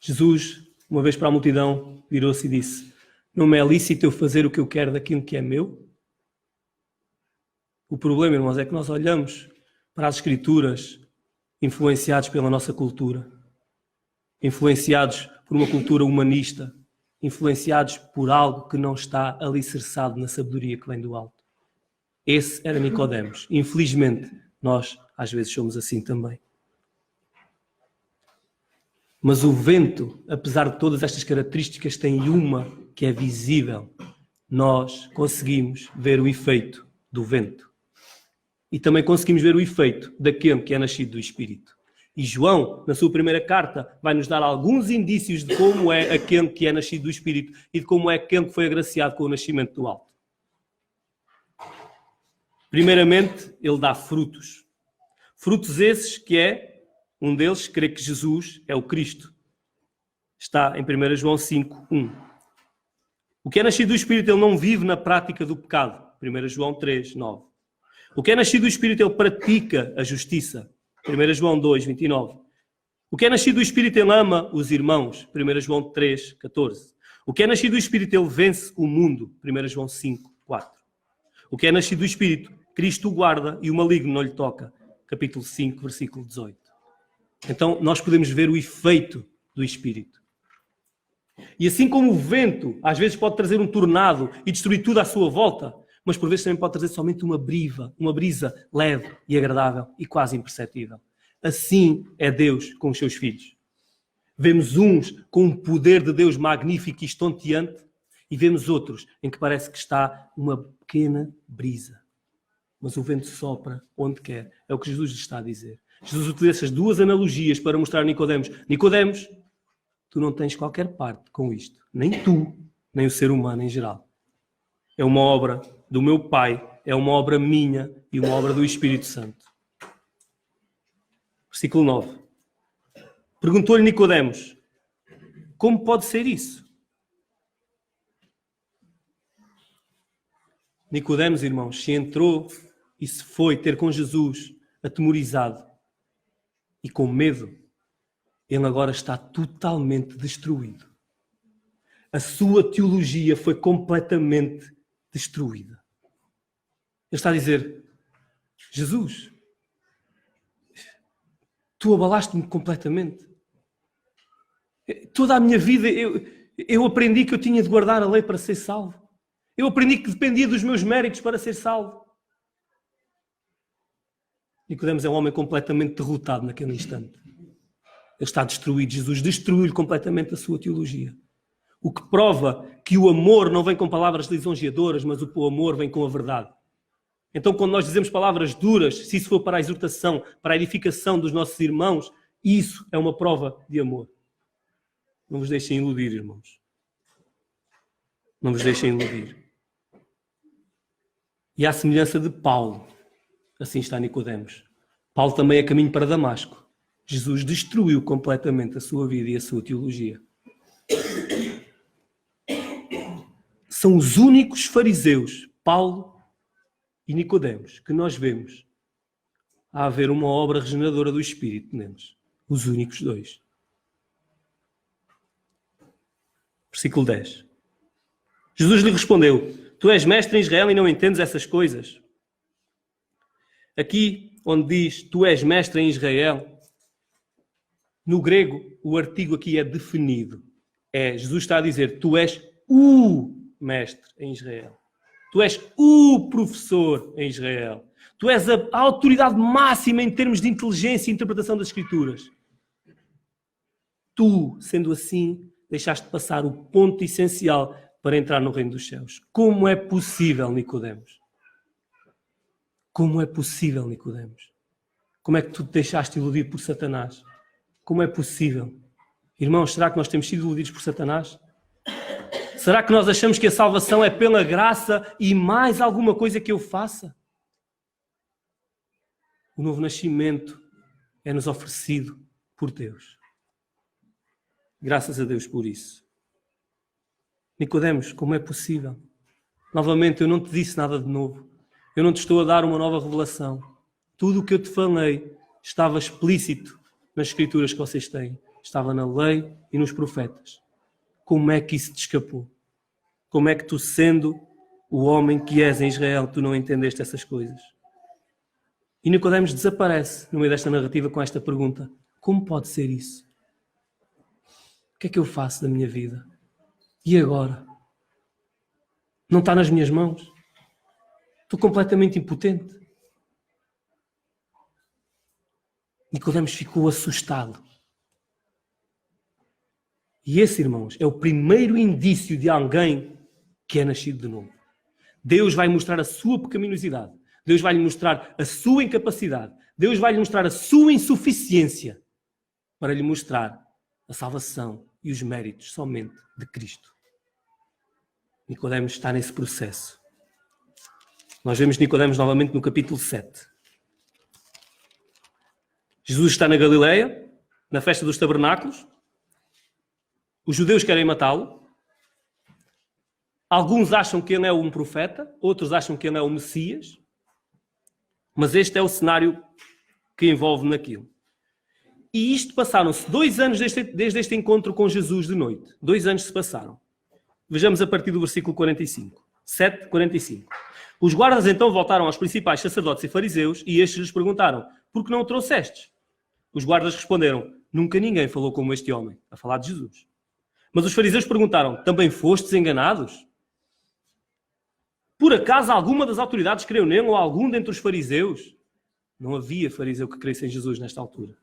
Jesus, uma vez para a multidão, virou-se e disse: não me é lícito eu fazer o que eu quero daquilo que é meu? O problema, irmãos, é que nós olhamos para as Escrituras influenciados pela nossa cultura, influenciados por uma cultura humanista, influenciados por algo que não está alicerçado na sabedoria que vem do alto. Esse era Nicodemos. Infelizmente, nós às vezes somos assim também. Mas o vento, apesar de todas estas características, tem uma que é visível. Nós conseguimos ver o efeito do vento. E também conseguimos ver o efeito daquele que é nascido do Espírito. E João, na sua primeira carta, vai nos dar alguns indícios de como é aquele que é nascido do Espírito e de como é aquele que foi agraciado com o nascimento do alto. Primeiramente, ele dá frutos. Frutos esses que é, um deles, crê que Jesus é o Cristo. Está em 1 João 5:1. O que é nascido do Espírito, ele não vive na prática do pecado. 1 João 3:9. O que é nascido do Espírito, ele pratica a justiça. 1 João 2:29. O que é nascido do Espírito, ele ama os irmãos. 1 João 3:14. O que é nascido do Espírito, ele vence o mundo. 1 João 5:4. O que é nascido do Espírito, Cristo o guarda e o maligno não lhe toca. Capítulo 5, versículo 18. Então, nós podemos ver o efeito do Espírito. E assim como o vento, às vezes pode trazer um tornado e destruir tudo à sua volta, mas por vezes também pode trazer somente uma brisa leve e agradável e quase imperceptível. Assim é Deus com os seus filhos. Vemos uns com um poder de Deus magnífico e estonteante e vemos outros em que parece que está uma pequena brisa. Mas o vento sopra onde quer. É o que Jesus lhe está a dizer. Jesus utiliza essas duas analogias para mostrar a Nicodemos: Nicodemos, tu não tens qualquer parte com isto. Nem tu, nem o ser humano em geral. É uma obra do meu Pai, é uma obra minha e uma obra do Espírito Santo. Versículo 9. Perguntou-lhe Nicodemos: como pode ser isso? Nicodemos, irmãos, se entrou e se foi ter com Jesus atemorizado e com medo, ele agora está totalmente destruído. A sua teologia foi completamente destruída. Ele está a dizer: Jesus, tu abalaste-me completamente. Toda a minha vida eu aprendi que eu tinha de guardar a lei para ser salvo. Eu aprendi que dependia dos meus méritos para ser salvo. Nicodemos é um homem completamente derrotado naquele instante. Ele está destruído. Jesus destruiu-lhe completamente a sua teologia. O que prova que o amor não vem com palavras lisonjeadoras, mas o amor vem com a verdade. Então, quando nós dizemos palavras duras, se isso for para a exortação, para a edificação dos nossos irmãos, isso é uma prova de amor. Não vos deixem iludir, irmãos. Não vos deixem iludir. E à semelhança de Paulo, assim está Nicodemos. Paulo também é caminho para Damasco. Jesus destruiu completamente a sua vida e a sua teologia. São os únicos fariseus, Paulo e Nicodemos, que nós vemos a haver uma obra regeneradora do Espírito neles. Os únicos dois. Versículo 10. Jesus lhe respondeu: Tu és mestre em Israel e não entendes essas coisas? Aqui, onde diz tu és mestre em Israel, no grego, o artigo aqui é definido. Jesus está a dizer, tu és o mestre em Israel. Tu és o professor em Israel. Tu és a autoridade máxima em termos de inteligência e interpretação das Escrituras. Tu, sendo assim, deixaste passar o ponto essencial para entrar no reino dos céus. Como é possível, Nicodemos? Como é possível, Nicodemos? Como é que tu te deixaste iludir por Satanás? Como é possível? Irmãos, será que nós temos sido iludidos por Satanás? Será que nós achamos que a salvação é pela graça e mais alguma coisa que eu faça? O novo nascimento é-nos oferecido por Deus. Graças a Deus por isso. Nicodemos, como é possível? Novamente, eu não te disse nada de novo. Eu não te estou a dar uma nova revelação. Tudo o que eu te falei estava explícito nas Escrituras que vocês têm. Estava na lei e nos profetas. Como é que isso te escapou? Como é que tu, sendo o homem que és em Israel, tu não entendeste essas coisas? E Nicodemos desaparece no meio desta narrativa com esta pergunta. Como pode ser isso? O que é que eu faço da minha vida? E agora? Não está nas minhas mãos? Estou completamente impotente. Nicodemos ficou assustado. E esse, irmãos, é o primeiro indício de alguém que é nascido de novo. Deus vai mostrar a sua pecaminosidade. Deus vai lhe mostrar a sua incapacidade. Deus vai lhe mostrar a sua insuficiência para lhe mostrar a salvação e os méritos somente de Cristo. Nicodemos está nesse processo. Nós vemos Nicodemos novamente no capítulo 7. Jesus está na Galileia, na festa dos tabernáculos. Os judeus querem matá-lo. Alguns acham que ele é um profeta, outros acham que ele é o Messias. Mas este é o cenário que envolve naquilo. E isto passaram-se 2 anos desde este encontro com Jesus de noite. 2 anos se passaram. Vejamos a partir do versículo 45. 7:45. Os guardas então voltaram aos principais sacerdotes e fariseus e estes lhes perguntaram, por que não o trouxestes? Os guardas responderam, nunca ninguém falou como este homem, a falar de Jesus. Mas os fariseus perguntaram, também fostes enganados? Por acaso alguma das autoridades creu nele ou algum dentre os fariseus? Não havia fariseu que cresce em Jesus nesta altura.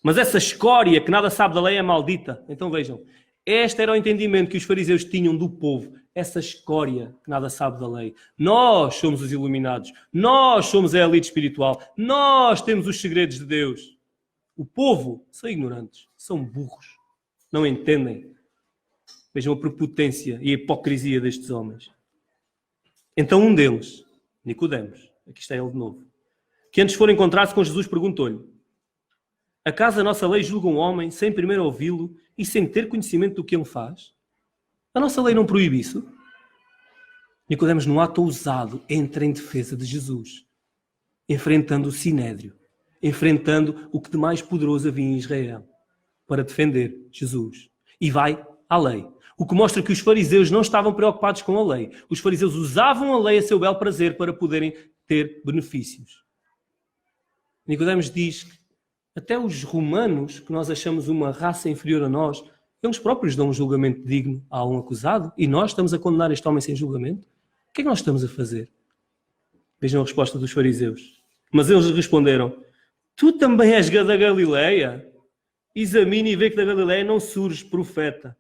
Mas essa escória que nada sabe da lei é maldita. Então vejam, este era o entendimento que os fariseus tinham do povo. Essa escória que nada sabe da lei. Nós somos os iluminados. Nós somos a elite espiritual. Nós temos os segredos de Deus. O povo são ignorantes, são burros. Não entendem. Vejam a prepotência e a hipocrisia destes homens. Então um deles, Nicodemos, aqui está ele de novo, que antes for encontrar-se com Jesus, perguntou-lhe, acaso a nossa lei julga um homem sem primeiro ouvi-lo e sem ter conhecimento do que ele faz? A nossa lei não proíbe isso? Nicodemos, num ato ousado, entra em defesa de Jesus, enfrentando o sinédrio, enfrentando o que de mais poderoso havia em Israel, para defender Jesus. E vai à lei. O que mostra que os fariseus não estavam preocupados com a lei. Os fariseus usavam a lei a seu bel prazer para poderem ter benefícios. Nicodemos diz que até os romanos, que nós achamos uma raça inferior a nós, eles próprios dão um julgamento digno a um acusado e nós estamos a condenar este homem sem julgamento? O que é que nós estamos a fazer? Vejam a resposta dos fariseus. Mas eles responderam, tu também és da Galileia? Examine e vê que da Galileia não surge profeta.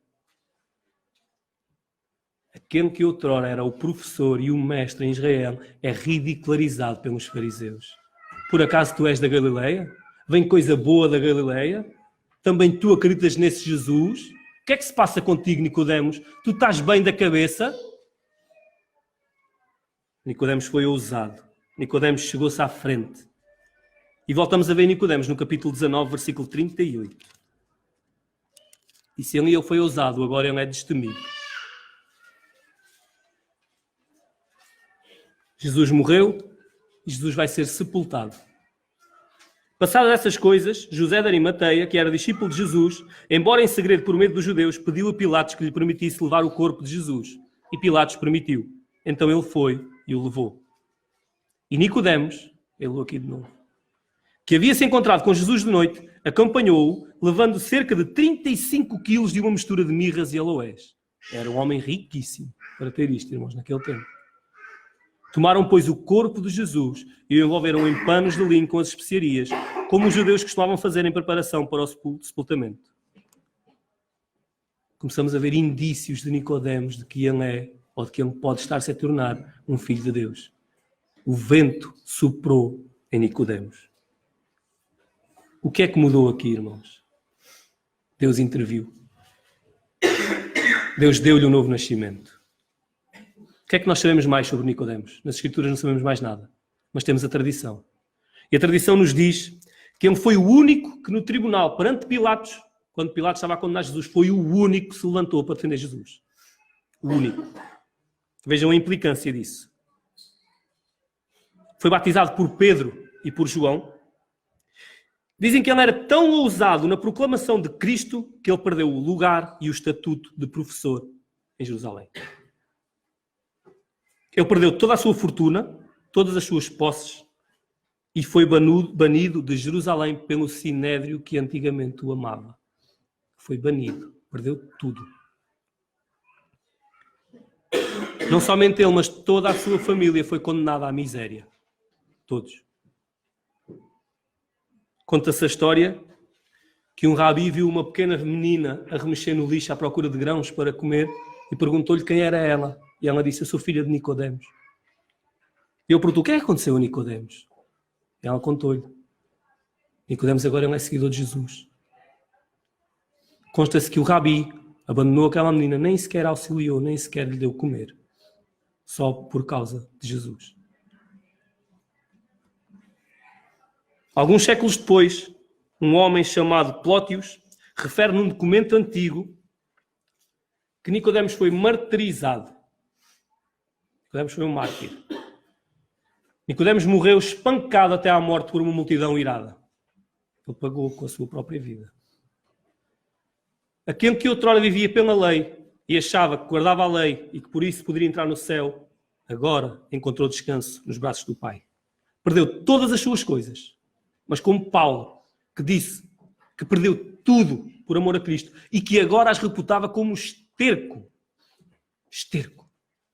Aquele que outrora era o professor e o mestre em Israel é ridicularizado pelos fariseus. Por acaso tu és da Galileia? Vem coisa boa da Galileia? Também tu acreditas nesse Jesus? O que é que se passa contigo, Nicodemos? Tu estás bem da cabeça? Nicodemos foi ousado. Nicodemos chegou-se à frente. E voltamos a ver Nicodemos no capítulo 19, versículo 38. E se ele foi ousado, agora ele é destemido. Jesus morreu, e Jesus vai ser sepultado. Passadas essas coisas, José de Arimateia, que era discípulo de Jesus, embora em segredo por medo dos judeus, pediu a Pilatos que lhe permitisse levar o corpo de Jesus. E Pilatos permitiu. Então ele foi e o levou. E Nicodemos, ele aqui de novo, que havia se encontrado com Jesus de noite, acompanhou-o, levando cerca de 35 quilos de uma mistura de mirras e aloés. Era um homem riquíssimo para ter isto, irmãos, naquele tempo. Tomaram, pois, o corpo de Jesus e o envolveram em panos de linho com as especiarias, como os judeus costumavam fazer em preparação para o sepultamento. Começamos a ver indícios de Nicodemos, de que ele é, ou de que ele pode estar-se a tornar um filho de Deus. O vento soprou em Nicodemos. O que é que mudou aqui, irmãos? Deus interviu. Deus deu-lhe um novo nascimento. O que é que nós sabemos mais sobre Nicodemos? Nas Escrituras não sabemos mais nada, mas temos a tradição. E a tradição nos diz que ele foi o único que no tribunal, perante Pilatos, quando Pilatos estava a condenar Jesus, foi o único que se levantou para defender Jesus. O único. Vejam a implicância disso. Foi batizado por Pedro e por João. Dizem que ele era tão ousado na proclamação de Cristo que ele perdeu o lugar e o estatuto de professor em Jerusalém. Ele perdeu toda a sua fortuna, todas as suas posses e foi banido de Jerusalém pelo sinédrio que antigamente o amava. Foi banido, perdeu tudo. Não somente ele, mas toda a sua família foi condenada à miséria. Todos. Conta-se a história que um rabi viu uma pequena menina a remexer no lixo à procura de grãos para comer e perguntou-lhe quem era ela. E ela disse, eu sou filha de Nicodemos. E eu perguntou, o que é que aconteceu a Nicodemos? E ela contou-lhe. Nicodemos agora ele é seguidor de Jesus. Consta-se que o rabi abandonou aquela menina, nem sequer auxiliou, nem sequer lhe deu comer. Só por causa de Jesus. Alguns séculos depois, um homem chamado Plótios refere num documento antigo que Nicodemos foi martirizado. Nicodemos foi um mártir. Nicodemos morreu espancado até à morte por uma multidão irada. Ele pagou com a sua própria vida. Aquele que outrora vivia pela lei e achava que guardava a lei e que por isso poderia entrar no céu, agora encontrou descanso nos braços do Pai. Perdeu todas as suas coisas. Mas como Paulo, que disse que perdeu tudo por amor a Cristo e que agora as reputava como esterco. Esterco.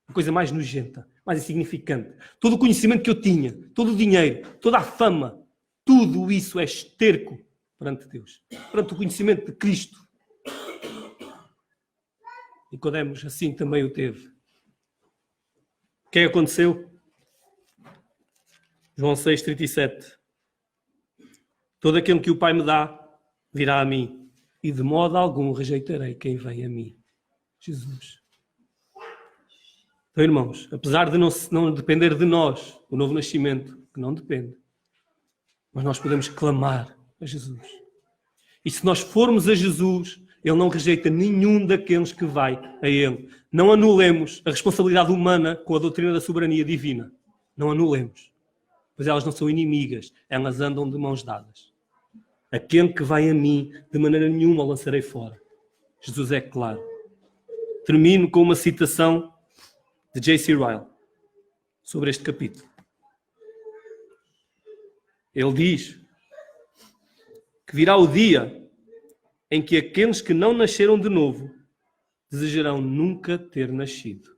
A coisa mais nojenta, mais insignificante. Todo o conhecimento que eu tinha, todo o dinheiro, toda a fama, tudo isso é esterco perante Deus. Perante o conhecimento de Cristo. Nicodemos assim também o teve. O que é que aconteceu? João 6,37. Todo aquele que o Pai me dá, virá a mim. E de modo algum rejeitarei quem vem a mim. Jesus. Então, irmãos, apesar de não depender de nós, o novo nascimento, que não depende, mas nós podemos clamar a Jesus. E se nós formos a Jesus, Ele não rejeita nenhum daqueles que vai a Ele. Não anulemos a responsabilidade humana com a doutrina da soberania divina. Não anulemos. Pois elas não são inimigas, elas andam de mãos dadas. Aquele que vai a mim, de maneira nenhuma o lançarei fora. Jesus é claro. Termino com uma citação de J.C. Ryle sobre este capítulo. Ele diz que virá o dia em que aqueles que não nasceram de novo desejarão nunca ter nascido.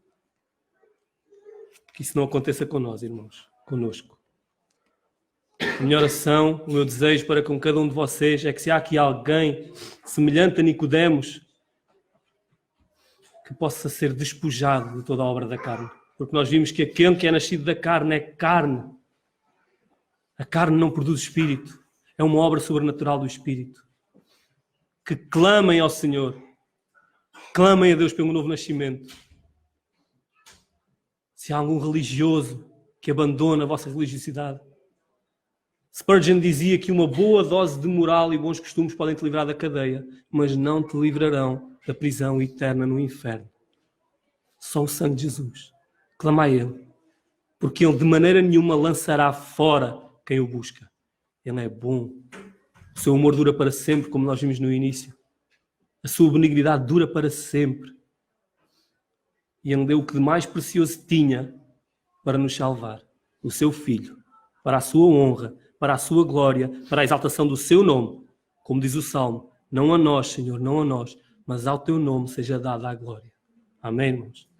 Que isso não aconteça com nós, irmãos, conosco. A minha oração, o meu desejo para com cada um de vocês é que se há aqui alguém semelhante a Nicodemos, que possa ser despojado de toda a obra da carne. Porque nós vimos que aquele que é nascido da carne é carne. A carne não produz espírito. É uma obra sobrenatural do Espírito. Que clamem ao Senhor. Clamem a Deus pelo novo nascimento. Se há algum religioso que abandona a vossa religiosidade. Spurgeon dizia que uma boa dose de moral e bons costumes podem te livrar da cadeia, mas não te livrarão da prisão eterna no inferno. Só o sangue de Jesus. Clama a Ele. porque Ele de maneira nenhuma lançará fora quem o busca. Ele é bom. O seu amor dura para sempre, como nós vimos no início. A sua benignidade dura para sempre. E Ele deu o que de mais precioso tinha para nos salvar. O seu Filho. Para a sua honra, para a sua glória, para a exaltação do seu nome. Como diz o Salmo, não a nós, Senhor, não a nós, mas ao teu nome seja dada a glória. Amém, irmãos?